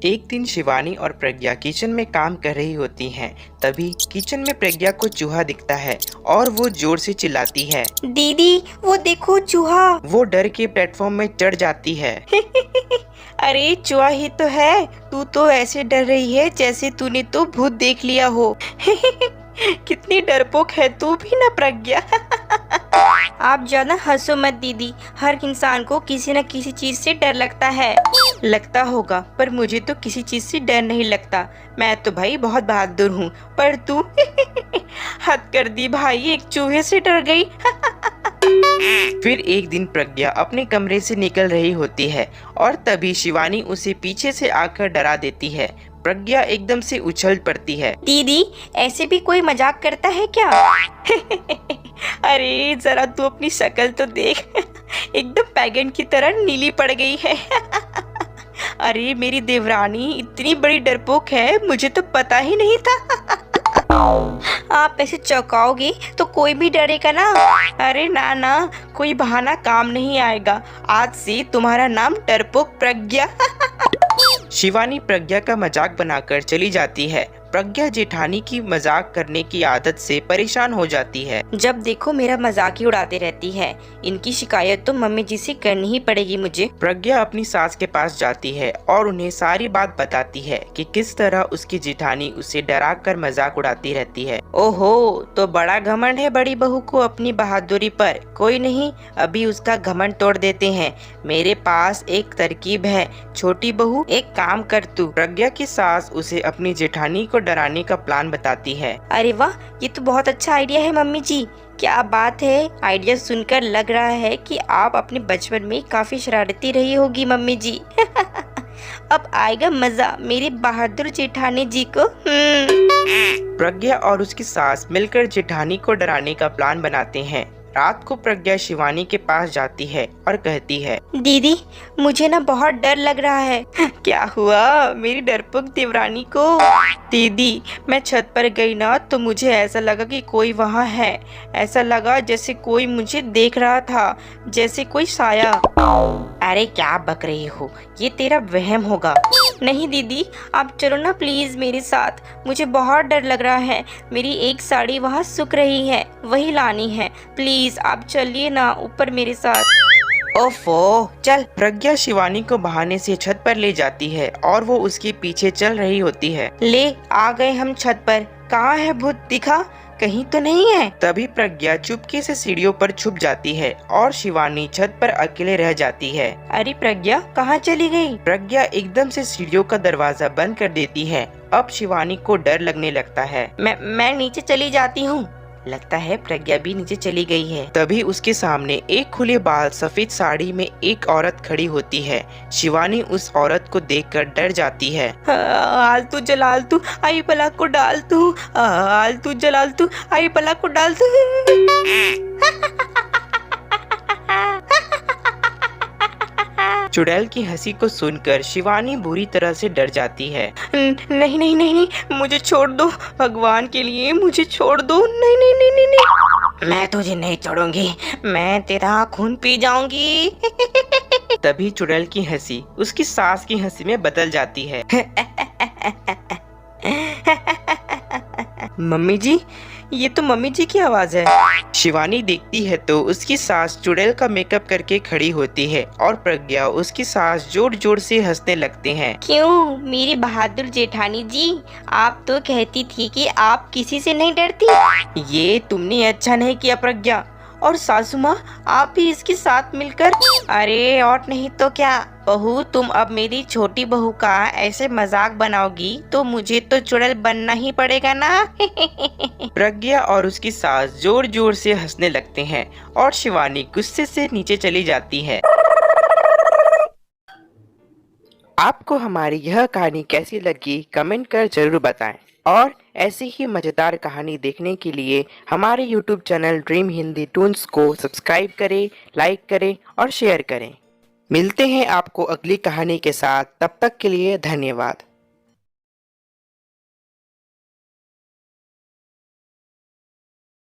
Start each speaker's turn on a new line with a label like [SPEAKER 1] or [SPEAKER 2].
[SPEAKER 1] एक दिन शिवानी और प्रज्ञा किचन में काम कर रही होती हैं। तभी किचन में प्रज्ञा को चूहा दिखता है और वो जोर से चिल्लाती है।
[SPEAKER 2] दीदी वो देखो चूहा।
[SPEAKER 1] वो डर के प्लेटफॉर्म में चढ़ जाती है।
[SPEAKER 2] अरे चूहा ही तो है। तू तो ऐसे डर रही है जैसे तूने तो भूत देख लिया हो। कितनी डरपोक है तू भी ना प्रज्ञा। आप ज्यादा हंसो मत दीदी, हर इंसान को किसी न किसी चीज से डर लगता है। लगता होगा पर मुझे तो किसी चीज से डर नहीं लगता। मैं तो भाई बहुत बहादुर हूँ, पर तू हद कर दी भाई, एक चूहे से डर गई।
[SPEAKER 1] फिर एक दिन प्रज्ञा अपने कमरे से निकल रही होती है और तभी शिवानी उसे पीछे से आकर डरा देती है। प्रज्ञा एकदम से उछल पड़ती है।
[SPEAKER 2] दीदी ऐसे भी कोई मजाक करता है क्या? अरे जरा तू अपनी शक्ल तो देख। एकदम पैगन की तरह नीली पड़ गई है। अरे मेरी देवरानी इतनी बड़ी डरपोक है, मुझे तो पता ही नहीं था। आप ऐसे चौंकाओगे तो कोई भी डरेगा ना। अरे ना ना, कोई बहाना काम नहीं आएगा। आज से तुम्हारा नाम डरपोक प्रज्ञा।
[SPEAKER 1] शिवानी प्रज्ञा का मजाक बनाकर चली जाती है। प्रज्ञा जेठानी की मजाक करने की आदत से परेशान हो जाती है।
[SPEAKER 2] जब देखो मेरा मजाक ही उड़ाते रहती है। इनकी शिकायत तो मम्मी जी से करनी ही पड़ेगी मुझे।
[SPEAKER 1] प्रज्ञा अपनी सास के पास जाती है और उन्हें सारी बात बताती है कि किस तरह उसकी जेठानी उसे डरा कर मजाक उड़ाती रहती है।
[SPEAKER 2] ओहो, तो बड़ा घमंड है बड़ी बहू को अपनी बहादुरी पर। कोई नहीं, अभी उसका घमंड तोड़ देते हैं। मेरे पास एक तरकीब है। छोटी बहू एक काम कर तू।
[SPEAKER 1] प्रज्ञा की सास उसे अपनी जेठानी को डराने का प्लान बताती है।
[SPEAKER 2] अरे वाह, ये तो बहुत अच्छा आइडिया है मम्मी जी। क्या बात है, आइडिया सुनकर लग रहा है कि आप अपने बचपन में काफी शरारती रही होगी मम्मी जी। अब आएगा मजा मेरी बहादुर जेठानी जी को।
[SPEAKER 1] प्रज्ञा और उसकी सास मिलकर जेठानी को डराने का प्लान बनाते हैं। रात को प्रज्ञा शिवानी के पास जाती है और कहती है,
[SPEAKER 2] दीदी मुझे ना बहुत डर लग रहा है। क्या हुआ मेरी डरपोक देवरानी को? दीदी मैं छत पर गई ना तो मुझे ऐसा लगा कि कोई वहाँ है। ऐसा लगा जैसे कोई मुझे देख रहा था, जैसे कोई साया। अरे क्या बक रही हो, ये तेरा वहम होगा। नहीं दीदी आप चलो ना प्लीज मेरे साथ, मुझे बहुत डर लग रहा है। मेरी एक साड़ी वहाँ सूख रही है, वही लानी है। प्लीज आप चलिए ना ऊपर मेरे साथ।
[SPEAKER 1] ओफो चल। प्रज्ञा शिवानी को बहाने से छत पर ले जाती है और वो उसके पीछे चल रही होती है।
[SPEAKER 2] ले आ गए हम छत पर। कहाँ है भूत, दिखा कहीं तो नहीं है?
[SPEAKER 1] तभी प्रज्ञा चुपके से सीढ़ियों पर छुप जाती है और शिवानी छत पर अकेले रह जाती है।
[SPEAKER 2] अरे प्रज्ञा कहाँ चली गई?
[SPEAKER 1] प्रज्ञा एकदम से सीढ़ियों का दरवाजा बंद कर देती है। अब शिवानी को डर लगने लगता है।
[SPEAKER 2] मैं नीचे चली जाती हूँ। लगता है प्रज्ञा भी नीचे चली गई है।
[SPEAKER 1] तभी उसके सामने एक खुले बाल सफेद साड़ी में एक औरत खड़ी होती है। शिवानी उस औरत को देखकर डर जाती है।
[SPEAKER 2] आलतू जलालतू आई पला को डाल तू, आलतू जलालतू आई पला को डाल तू।
[SPEAKER 1] चुड़ैल की हंसी को सुनकर शिवानी बुरी तरह से डर जाती है।
[SPEAKER 2] नहीं नहीं नहीं नहीं, मुझे छोड़ दो, भगवान के लिए मुझे छोड़ दो। नहीं नहीं नहीं नहीं नहीं, मैं तुझे नहीं छोड़ूंगी, मैं तेरा खून पी जाऊंगी।
[SPEAKER 1] तभी चुड़ैल की हंसी उसकी सास की हंसी में बदल जाती है।
[SPEAKER 2] मम्मी जी, ये तो मम्मी जी की आवाज है।
[SPEAKER 1] शिवानी देखती है तो उसकी सास चुड़ैल का मेकअप करके खड़ी होती है और प्रज्ञा उसकी सास जोर जोर से हंसने लगते हैं।
[SPEAKER 2] क्यों मेरी बहादुर जेठानी जी, आप तो कहती थी कि आप किसी से नहीं डरती। ये तुमने अच्छा नहीं किया प्रज्ञा। और सासू माँ आप भी इसके साथ मिलकर। अरे और नहीं तो क्या बहू, तुम अब मेरी छोटी बहू का ऐसे मजाक बनाओगी तो मुझे तो चुड़ैल बनना ही पड़ेगा ना।
[SPEAKER 1] प्रज्ञा और उसकी सास जोर जोर से हंसने लगते हैं और शिवानी गुस्से से नीचे चली जाती है। आपको हमारी यह कहानी कैसी लगी कमेंट कर जरूर बताएं और ऐसी ही मज़ेदार कहानी देखने के लिए हमारे YouTube channel dream Hindi Toons को सब्सक्राइब करें, लाइक करें और शेयर करें। मिलते हैं आपको अगली कहानी के साथ, तब तक के लिए धन्यवाद।